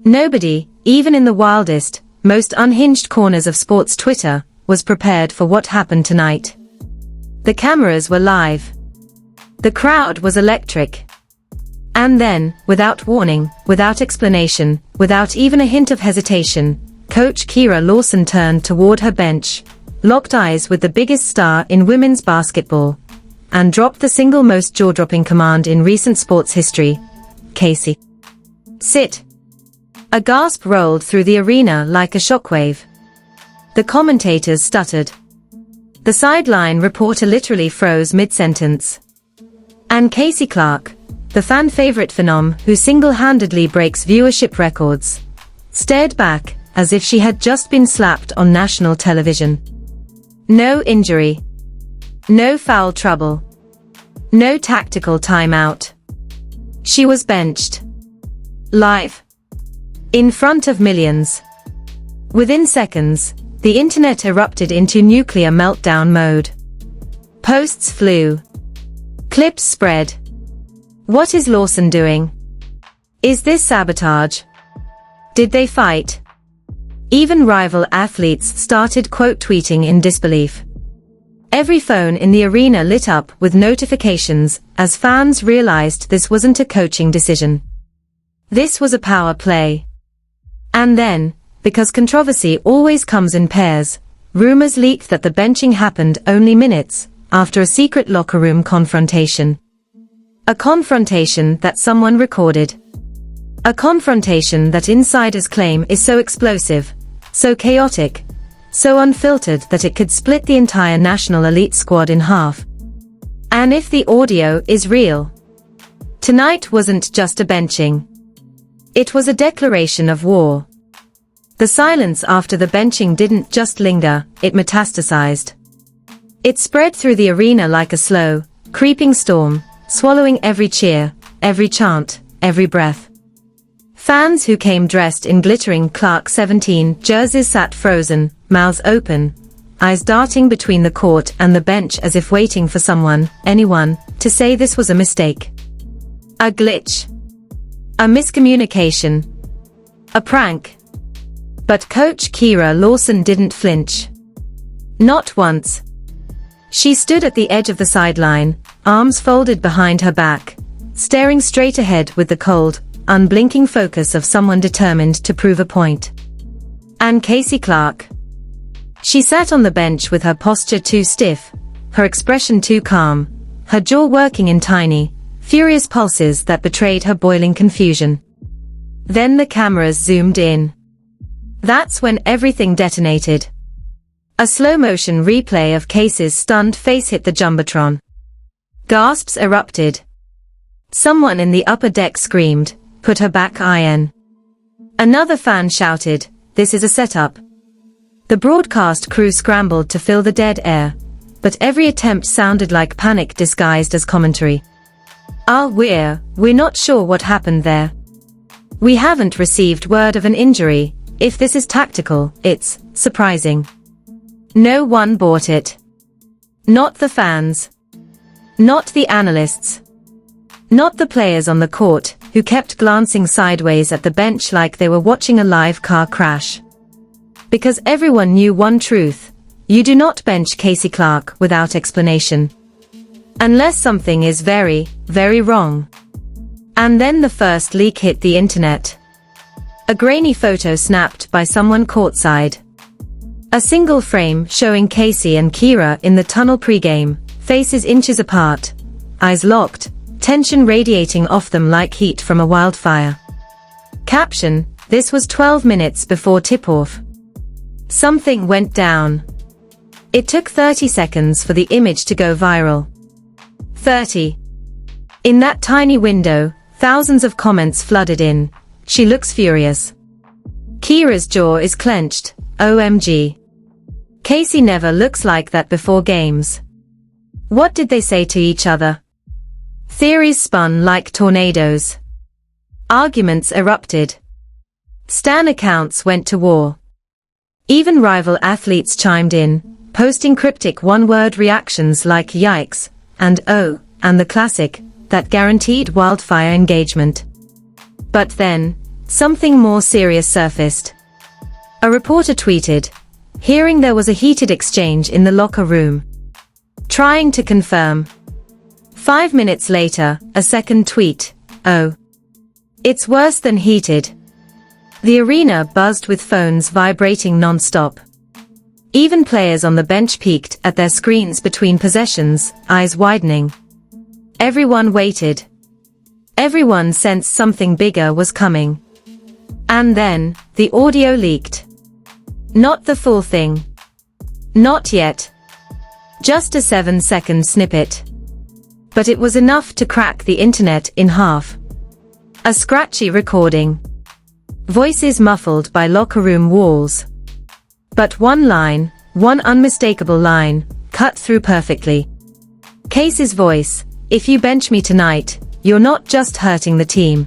Nobody, even in the wildest, most unhinged corners of sports Twitter, was prepared for what happened tonight. The cameras were live. The crowd was electric. And then, without warning, without explanation, without even a hint of hesitation, Coach Lawson turned toward her bench, locked eyes with the biggest star in women's basketball, and dropped the single most jaw-dropping command in recent sports history. Casey. Sit. A gasp rolled through the arena like a shockwave. The commentators stuttered. The sideline reporter literally froze mid-sentence. And Casey Clark, the fan favorite phenom who single-handedly breaks viewership records, stared back as if she had just been slapped on national television. No injury. No foul trouble. No tactical timeout. She was benched. Live. In front of millions. Within seconds, the internet erupted into nuclear meltdown mode. Posts flew. Clips spread. What is Lawson doing? Is this sabotage? Did they fight? Even rival athletes started quote tweeting in disbelief. Every phone in the arena lit up with notifications as fans realized this wasn't a coaching decision. This was a power play. And then, because controversy always comes in pairs, rumors leaked that the benching happened only minutes after a secret locker room confrontation. A confrontation that someone recorded. A confrontation that insiders claim is so explosive, so chaotic, so unfiltered that it could split the entire national elite squad in half. And if the audio is real, tonight wasn't just a benching. It was a declaration of war. The silence after the benching didn't just linger, it metastasized. It spread through the arena like a slow, creeping storm, swallowing every cheer, every chant, every breath. Fans who came dressed in glittering Clark 17 jerseys sat frozen, mouths open, eyes darting between the court and the bench as if waiting for someone, anyone, to say this was a mistake. A glitch. A miscommunication. A prank. But Coach Lawson didn't flinch. Not once. She stood at the edge of the sideline, arms folded behind her back, staring straight ahead with the cold, unblinking focus of someone determined to prove a point. And Casey Clark. She sat on the bench with her posture too stiff, her expression too calm, her jaw working in tiny, furious pulses that betrayed her boiling confusion. Then the cameras zoomed in. That's when everything detonated. A slow-motion replay of Casey's stunned face hit the jumbotron. Gasps erupted. Someone in the upper deck screamed, "Put her back, IN." Another fan shouted, "This is a setup." The broadcast crew scrambled to fill the dead air, but every attempt sounded like panic disguised as commentary. We're not sure what happened there. We haven't received word of an injury. If this is tactical, it's surprising. No one bought it. Not the fans. Not the analysts. Not the players on the court, who kept glancing sideways at the bench like they were watching a live car crash. Because everyone knew one truth: you do not bench Casey Clark without explanation. Unless something is very, very wrong. And then the first leak hit the internet. A grainy photo snapped by someone courtside. A single frame showing Casey and Kira in the tunnel pregame, faces inches apart, eyes locked, tension radiating off them like heat from a wildfire. Caption: this was 12 minutes before tip-off. Something went down. It took 30 seconds for the image to go viral. 30. In that tiny window, thousands of comments flooded in. She looks furious. Kira's jaw is clenched. OMG. Casey never looks like that before games. What did they say to each other? Theories spun like tornadoes. Arguments erupted. Stan accounts went to war. Even rival athletes chimed in, posting cryptic one-word reactions like "yikes" and "oh," and the classic, that guaranteed wildfire engagement. But then, something more serious surfaced. A reporter tweeted, hearing there was a heated exchange in the locker room. Trying to confirm. 5 minutes later, a second tweet, oh. It's worse than heated. The arena buzzed with phones vibrating non-stop. Even players on the bench peeked at their screens between possessions, eyes widening. Everyone waited. Everyone sensed something bigger was coming. And then, the audio leaked. Not the full thing. Not yet. Just a 7-second snippet. But it was enough to crack the internet in half. A scratchy recording. Voices muffled by locker room walls. But one line, one unmistakable line, cut through perfectly. Casey's voice, if you bench me tonight, you're not just hurting the team.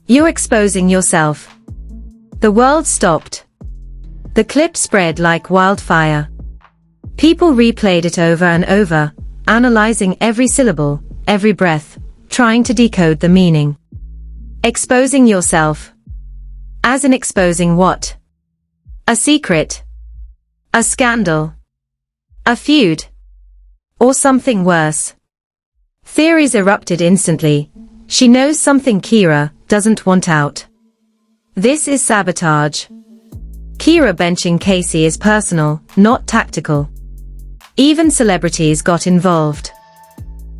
You're exposing yourself. The world stopped. The clip spread like wildfire. People replayed it over and over, analyzing every syllable, every breath, trying to decode the meaning. Exposing yourself. As in exposing what? A secret? A scandal? A feud? Or something worse? Theories erupted instantly. She knows something Kira doesn't want out. This is sabotage. Kira benching Casey is personal, not tactical. Even celebrities got involved.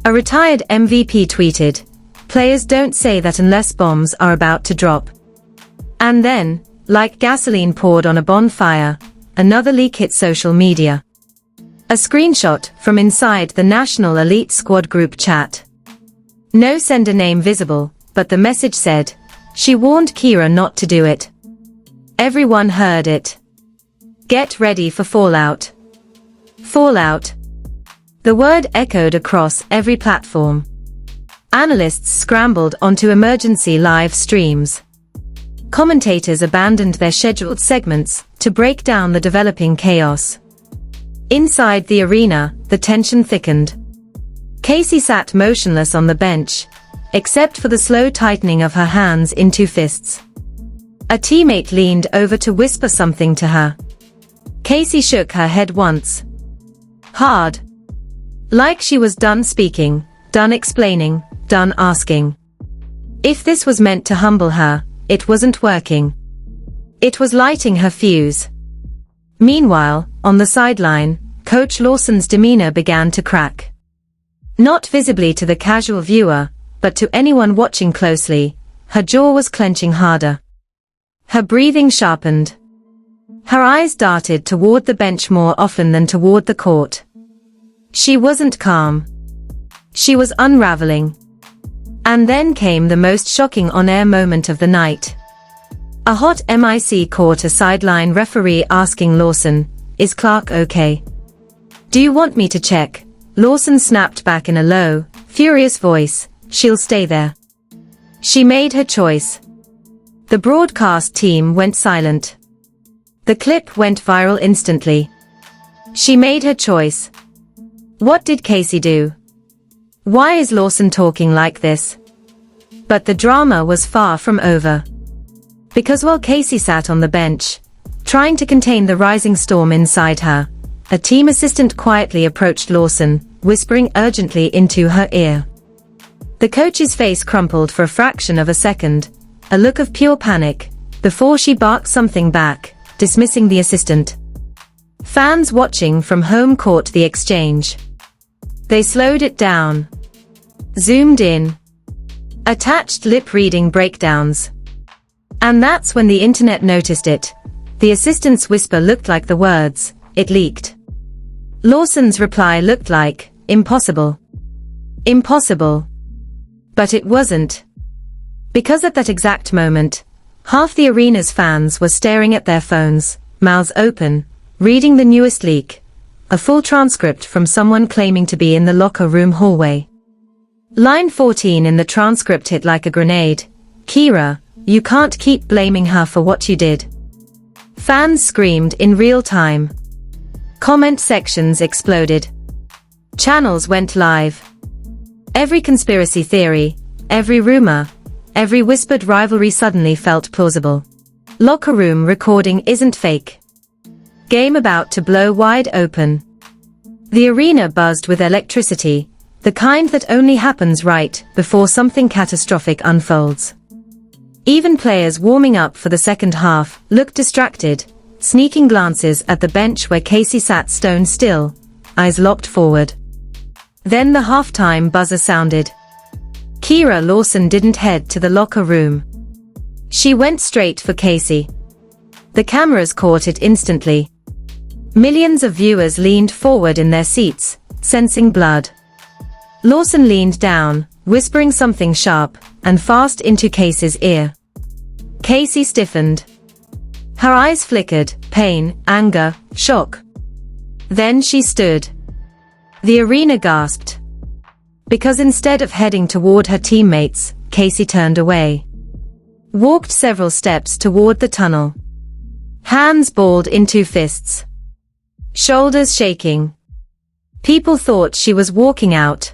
A retired MVP tweeted, players don't say that unless bombs are about to drop. And then, like gasoline poured on a bonfire, another leak hit social media. A screenshot from inside the National Elite Squad group chat. No sender name visible, but the message said, she warned Kira not to do it. Everyone heard it. Get ready for fallout. Fallout. The word echoed across every platform. Analysts scrambled onto emergency live streams. Commentators abandoned their scheduled segments to break down the developing chaos. Inside the arena, the tension thickened. Casey sat motionless on the bench, except for the slow tightening of her hands into fists. A teammate leaned over to whisper something to her. Casey shook her head once. Hard. Like she was done speaking, done explaining, done asking. If this was meant to humble her, it wasn't working. It was lighting her fuse. Meanwhile, on the sideline, Coach Lawson's demeanor began to crack. Not visibly to the casual viewer, but to anyone watching closely, her jaw was clenching harder. Her breathing sharpened. Her eyes darted toward the bench more often than toward the court. She wasn't calm. She was unraveling. And then came the most shocking on-air moment of the night. A hot mic caught a sideline referee asking Lawson, "Is Clark okay? Do you want me to check?" Lawson snapped back in a low, furious voice, "She'll stay there." She made her choice. The broadcast team went silent. The clip went viral instantly. She made her choice. What did Casey do? Why is Lawson talking like this? But the drama was far from over. Because while Casey sat on the bench, trying to contain the rising storm inside her, a team assistant quietly approached Lawson, whispering urgently into her ear. The coach's face crumpled for a fraction of a second, a look of pure panic, before she barked something back, dismissing the assistant. Fans watching from home caught the exchange. They slowed it down. Zoomed in. Attached lip-reading breakdowns. And that's when the internet noticed it. The assistant's whisper looked like the words, "It leaked." Lawson's reply looked like, "Impossible. Impossible." But it wasn't. Because at that exact moment, half the arena's fans were staring at their phones, mouths open, reading the newest leak. A full transcript from someone claiming to be in the locker room hallway. Line 14 in the transcript hit like a grenade. "Kira, you can't keep blaming her for what you did." Fans screamed in real time. Comment sections exploded. Channels went live. Every conspiracy theory, every rumor, every whispered rivalry suddenly felt plausible. Locker room recording isn't fake. Game about to blow wide open. The arena buzzed with electricity, the kind that only happens right before something catastrophic unfolds. Even players warming up for the second half looked distracted, sneaking glances at the bench where Casey sat stone still, eyes locked forward. Then the halftime buzzer sounded. Kira Lawson didn't head to the locker room. She went straight for Casey. The cameras caught it instantly. Millions of viewers leaned forward in their seats, sensing blood. Lawson leaned down, whispering something sharp and fast into Casey's ear. Casey stiffened. Her eyes flickered, pain, anger, shock. Then she stood. The arena gasped. Because instead of heading toward her teammates, Casey turned away. Walked several steps toward the tunnel. Hands balled into fists. Shoulders shaking. People thought she was walking out.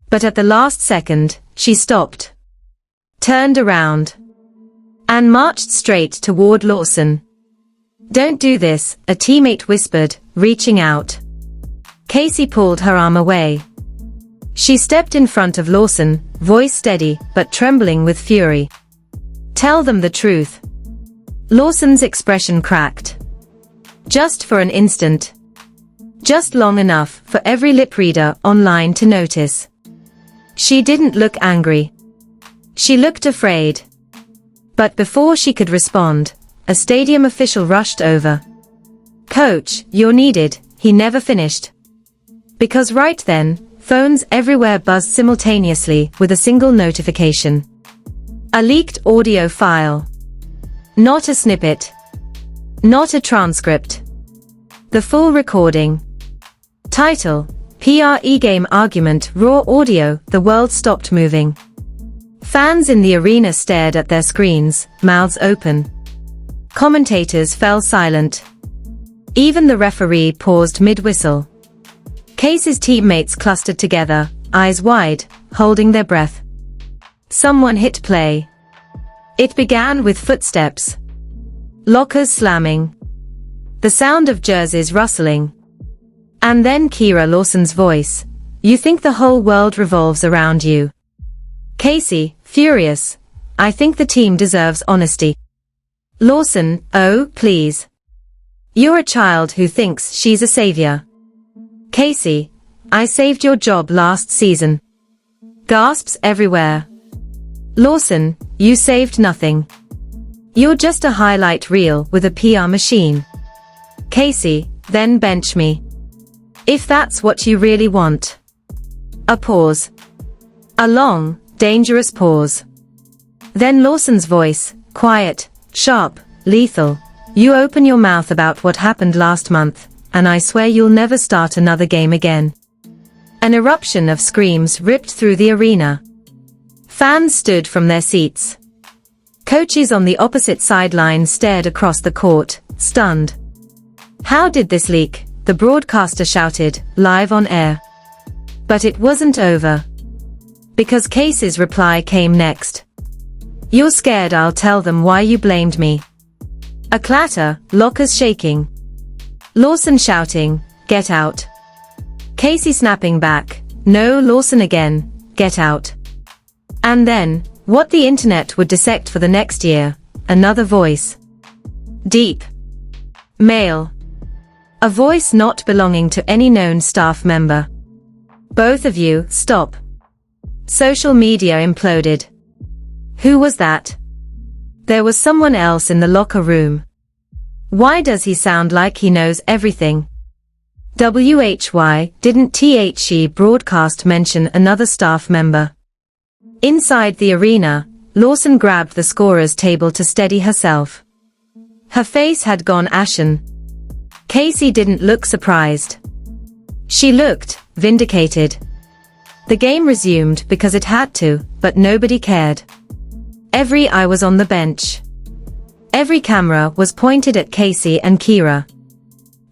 But at the last second, she stopped. Turned around. And marched straight toward Lawson. "Don't do this," a teammate whispered, reaching out. Casey pulled her arm away. She stepped in front of Lawson, voice steady but trembling with fury. "Tell them the truth." Lawson's expression cracked. Just for an instant. Just long enough for every lip reader online to notice. She didn't look angry. She looked afraid. But before she could respond, a stadium official rushed over. "Coach, you're needed," he never finished. Because right then, phones everywhere buzzed simultaneously with a single notification. A leaked audio file. Not a snippet. Not a transcript. The full recording. Title: PRE Game Argument Raw Audio. The world stopped moving. Fans in the arena stared at their screens, mouths open. Commentators fell silent. Even the referee paused mid-whistle. Casey's teammates clustered together, eyes wide, holding their breath. Someone hit play. It began with footsteps. Lockers slamming. The sound of jerseys rustling. And then Kira Lawson's voice. "You think the whole world revolves around you." Casey, furious. "I think the team deserves honesty." Lawson, "Oh, please. You're a child who thinks she's a savior." Casey, "I saved your job last season." Gasps everywhere. Lawson, "You saved nothing. You're just a highlight reel with a PR machine." Casey, "Then bench me. If that's what you really want." A pause. A long, dangerous pause. Then Lawson's voice, quiet, sharp, lethal. "You open your mouth about what happened last month, and I swear you'll never start another game again." An eruption of screams ripped through the arena. Fans stood from their seats. Coaches on the opposite sideline stared across the court, stunned. "How did this leak?" the broadcaster shouted, live on air. But it wasn't over. Because Casey's reply came next. "You're scared I'll tell them why you blamed me." A clatter, lockers shaking. Lawson shouting, "Get out." Casey snapping back, "No, Lawson again, get out." And then, what the internet would dissect for the next year, another voice. Deep. Male. A voice not belonging to any known staff member. "Both of you, stop." Social media imploded. Who was that? There was someone else in the locker room. Why does he sound like he knows everything? Why didn't THE broadcast mention another staff member? Inside the arena, Lawson grabbed the scorer's table to steady herself. Her face had gone ashen. Casey didn't look surprised. She looked vindicated. The game resumed because it had to, but nobody cared. Every eye was on the bench. Every camera was pointed at Casey and Kira.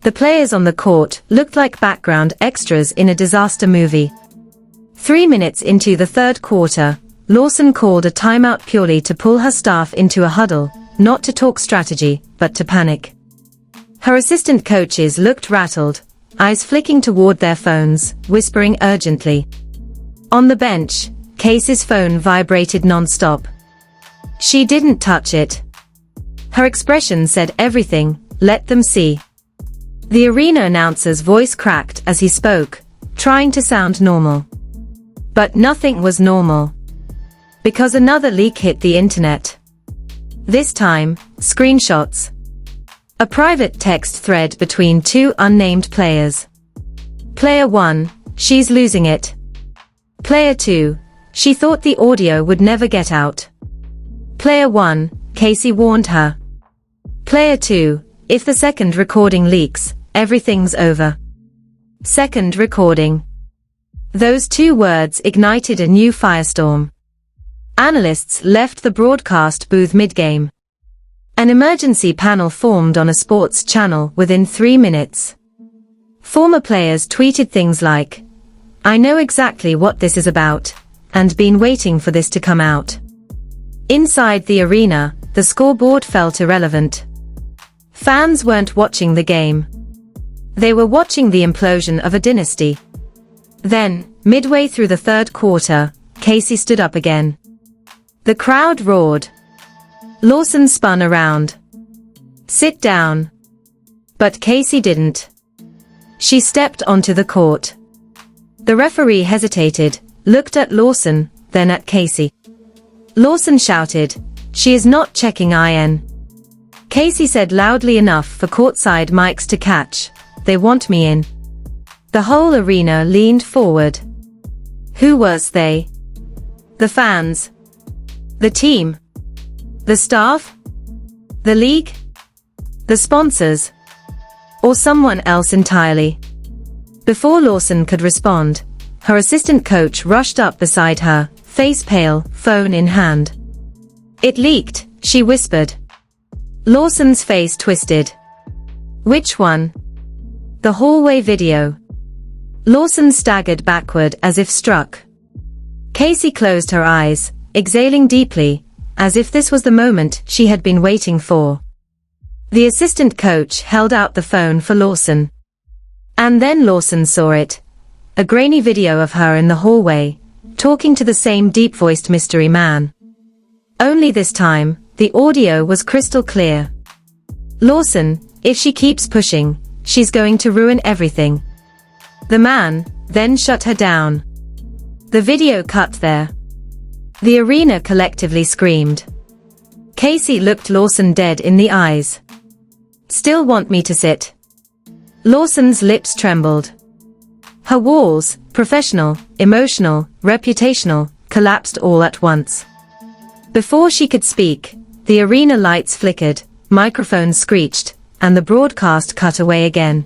The players on the court looked like background extras in a disaster movie. 3 minutes into the third quarter, Lawson called a timeout purely to pull her staff into a huddle, not to talk strategy, but to panic. Her assistant coaches looked rattled, eyes flicking toward their phones, whispering urgently. On the bench, Casey's phone vibrated non-stop. She didn't touch it. Her expression said everything, let them see. The arena announcer's voice cracked as he spoke, trying to sound normal. But nothing was normal. Because another leak hit the internet. This time, screenshots. A private text thread between two unnamed players. Player 1, she's losing it. Player 2, she thought the audio would never get out. Player 1, Casey warned her. Player 2, if the second recording leaks, everything's over. Second recording. Those two words ignited a new firestorm. Analysts left the broadcast booth mid-game. An emergency panel formed on a sports channel within 3 minutes. Former players tweeted things like, "I know exactly what this is about, and been waiting for this to come out." Inside the arena, the scoreboard felt irrelevant. Fans weren't watching the game. They were watching the implosion of a dynasty. Then, midway through the third quarter, Casey stood up again. The crowd roared. Lawson spun around. "Sit down." But Casey didn't. She stepped onto the court. The referee hesitated, looked at Lawson, then at Casey. Lawson shouted, "She is not checking in." Casey said loudly enough for courtside mics to catch, "They want me in." The whole arena leaned forward. Who was they? The fans? The team? The staff? The league? The sponsors? Or someone else entirely? Before Lawson could respond, her assistant coach rushed up beside her, face pale, phone in hand. "It leaked," she whispered. Lawson's face twisted. "Which one?" "The hallway video." Lawson staggered backward as if struck. Casey closed her eyes, exhaling deeply, as if this was the moment she had been waiting for. The assistant coach held out the phone for Lawson. And then Lawson saw it. A grainy video of her in the hallway, talking to the same deep-voiced mystery man. Only this time, the audio was crystal clear. "Lawson, if she keeps pushing, she's going to ruin everything." The man then shut her down. The video cut there. The arena collectively screamed. Casey looked Lawson dead in the eyes. "Still want me to sit?" Lawson's lips trembled. Her walls, professional, emotional, reputational, collapsed all at once. Before she could speak, the arena lights flickered, microphones screeched, and the broadcast cut away again.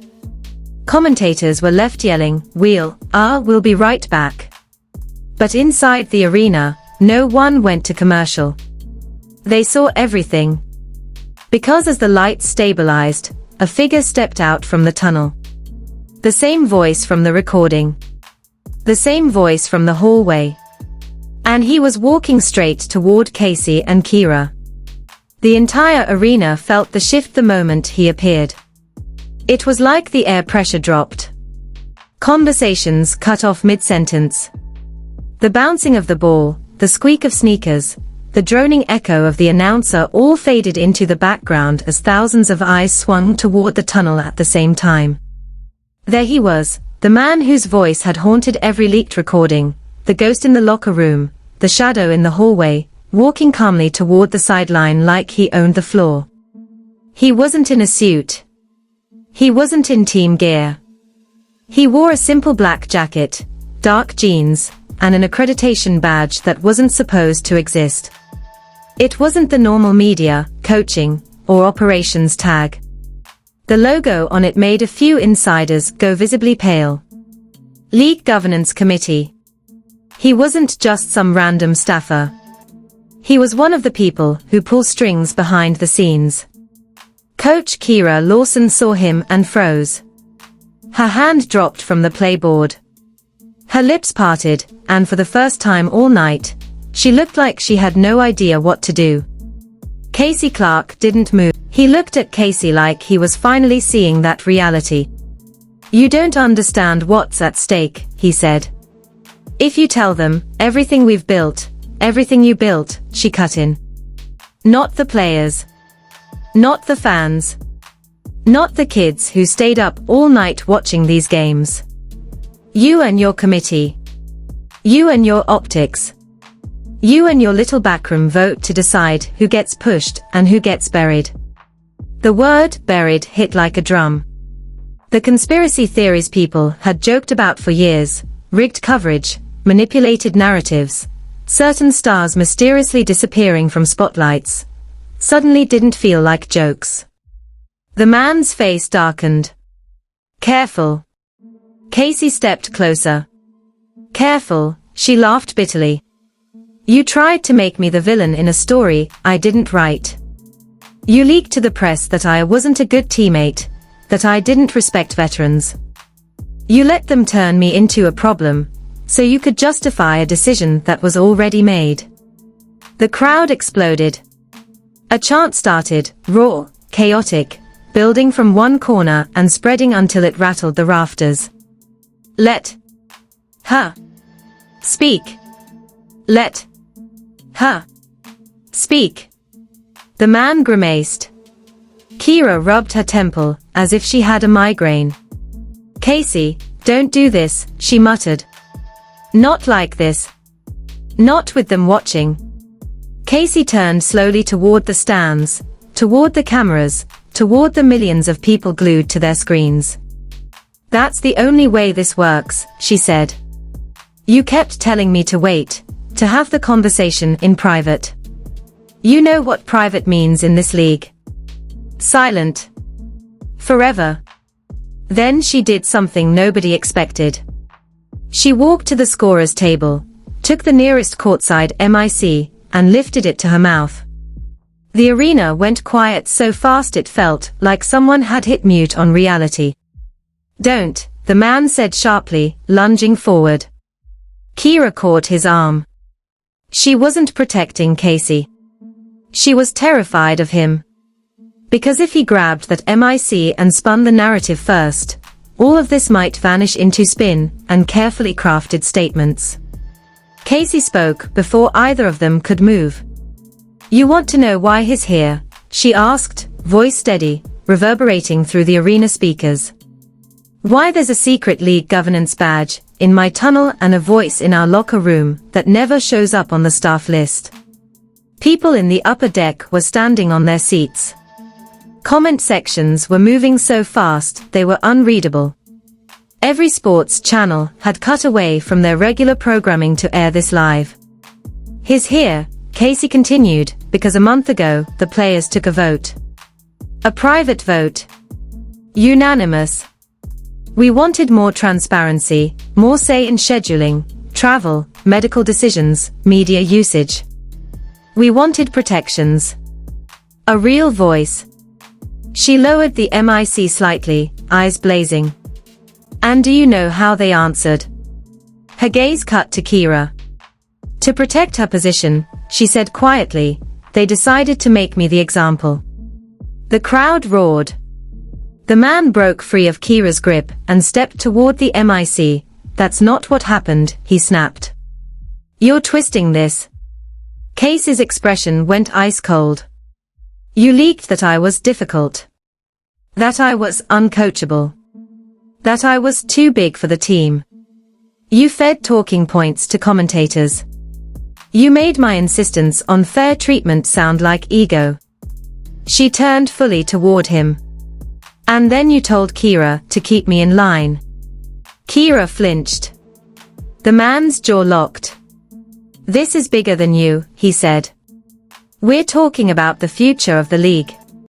Commentators were left yelling, we'll be right back." But inside the arena, no one went to commercial. They saw everything. Because as the lights stabilized, a figure stepped out from the tunnel. The same voice from the recording. The same voice from the hallway. And he was walking straight toward Casey and Kira. The entire arena felt the shift the moment he appeared. It was like the air pressure dropped. Conversations cut off mid-sentence. The bouncing of the ball, the squeak of sneakers, the droning echo of the announcer all faded into the background as thousands of eyes swung toward the tunnel at the same time. There he was, the man whose voice had haunted every leaked recording, the ghost in the locker room, the shadow in the hallway, walking calmly toward the sideline like he owned the floor. He wasn't in a suit. He wasn't in team gear. He wore a simple black jacket, dark jeans, and an accreditation badge that wasn't supposed to exist. It wasn't the normal media, coaching, or operations tag. The logo on it made a few insiders go visibly pale. League Governance Committee. He wasn't just some random staffer. He was one of the people who pull strings behind the scenes. Coach Kira Lawson saw him and froze. Her hand dropped from the playboard. Her lips parted, and for the first time all night, She looked like she had no idea what to do. Casey Clark didn't move. He looked at Casey like he was finally seeing that reality. "You don't understand what's at stake," he said. "If you tell them, everything we've built, everything you built," she cut in. "Not the players. Not the fans. Not the kids who stayed up all night watching these games. You and your committee. You and your optics. You and your little backroom vote to decide who gets pushed and who gets buried." The word "buried" hit like a drum. The conspiracy theories people had joked about for years, rigged coverage, manipulated narratives, certain stars mysteriously disappearing from spotlights, suddenly didn't feel like jokes. The man's face darkened. "Careful." Casey stepped closer. "Careful," she laughed bitterly. "You tried to make me the villain in a story I didn't write. You leaked to the press that I wasn't a good teammate, that I didn't respect veterans. You let them turn me into a problem, so you could justify a decision that was already made." The crowd exploded. A chant started, raw, chaotic, building from one corner and spreading until it rattled the rafters. "Let her speak. Let her speak." The man grimaced. Kira rubbed her temple, as if she had a migraine. "Casey, don't do this," she muttered. "Not like this. Not with them watching." Casey turned slowly toward the stands, toward the cameras, toward the millions of people glued to their screens. "That's the only way this works," she said. "You kept telling me to wait, to have the conversation in private. You know what private means in this league. Silent. Forever." Then she did something nobody expected. She walked to the scorer's table, took the nearest courtside mic, and lifted it to her mouth. The arena went quiet so fast it felt like someone had hit mute on reality. "Don't," the man said sharply, lunging forward. Kira caught his arm. She wasn't protecting Casey. She was terrified of him. Because if he grabbed that mic and spun the narrative first, all of this might vanish into spin and carefully crafted statements. Casey spoke before either of them could move. "You want to know why he's here?" she asked, voice steady, reverberating through the arena speakers. "Why there's a secret league governance badge in my tunnel and a voice in our locker room that never shows up on the staff list." People in the upper deck were standing on their seats. Comment sections were moving so fast they were unreadable. Every sports channel had cut away from their regular programming to air this live. "He's here," Casey continued, "because a month ago the players took a vote. A private vote. Unanimous. We wanted more transparency, more say in scheduling, travel, medical decisions, media usage. We wanted protections. A real voice." She lowered the mic slightly, eyes blazing. "And do you know how they answered?" Her gaze cut to Kira. "To protect her position," she said quietly, "they decided to make me the example." The crowd roared. The man broke free of Kira's grip and stepped toward the mic. "That's not what happened," he snapped. "You're twisting this." Casey's expression went ice cold. "You leaked that I was difficult. That I was uncoachable. That I was too big for the team. You fed talking points to commentators. You made my insistence on fair treatment sound like ego." She turned fully toward him. "And then you told Kira to keep me in line." Kira flinched. The man's jaw locked. "This is bigger than you," he said. "We're talking about the future of the league."